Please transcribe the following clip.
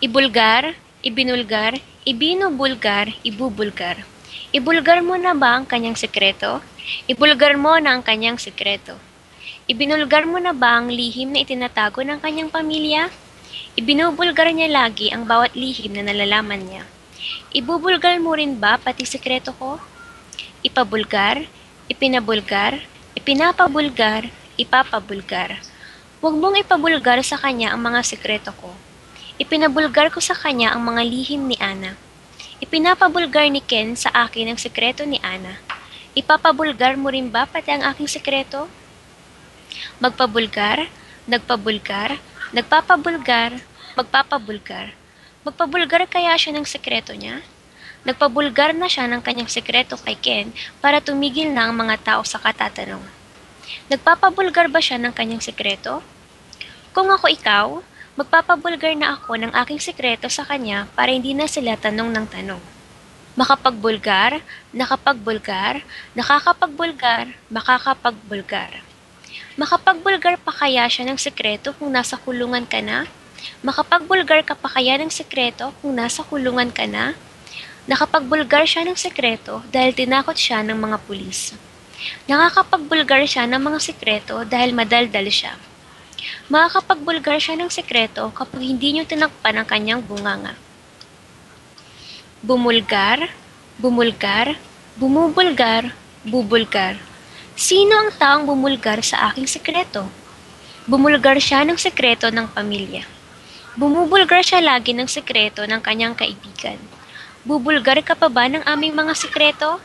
Ibulgar, ibinulgar, ibinubulgar, ibubulgar. Ibulgar mo na ba ang kanyang sekreto? Ibulgar mo na ang kanyang sekreto. Ibinulgar mo na ba ang lihim na itinatago ng kanyang pamilya? Ibinubulgar niya lagi ang bawat lihim na nalalaman niya. Ibubulgar mo rin ba pati sekreto ko? Ipabulgar, ipinabulgar, ipinapabulgar, ipapabulgar. Huwag mong ipabulgar sa kanya ang mga sekreto ko. Ipinabulgar ko sa kanya ang mga lihim ni Ana. Ipinapabulgar ni Ken sa akin ang sekreto ni Ana. Ipapabulgar mo rin ba pati ang aking sekreto? Magpabulgar, nagpabulgar, nagpapabulgar, magpapabulgar. Magpabulgar kaya siya ng sekreto niya? Nagpabulgar na siya ng kanyang sekreto kay Ken para tumigil na ang mga tao sa katatanong. Nagpapabulgar ba siya ng kanyang sekreto? Kung ako ikaw, magpapabulgar na ako ng aking sekreto sa kanya para hindi na sila tanong ng tanong. Makapagbulgar, nakapagbulgar, nakakapagbulgar, makakapagbulgar. Makapagbulgar pa kaya siya ng sekreto kung nasa kulungan ka na? Makapagbulgar ka pa kaya ng sekreto kung nasa kulungan ka na? Nakapagbulgar siya ng sekreto dahil tinakot siya ng mga pulis. Nakakapagbulgar siya ng mga sekreto dahil madaldal siya. Makakapagbulgar siya ng sekreto kapag hindi niyo tinakpan ang kanyang bunganga. Bumulgar, bumulgar, bumubulgar, bubulgar. Sino ang taong bumulgar sa aking sekreto? Bumulgar siya ng sekreto ng pamilya. Bumubulgar siya lagi ng sekreto ng kanyang kaibigan. Bubulgar ka pa ba ng aming mga sekreto?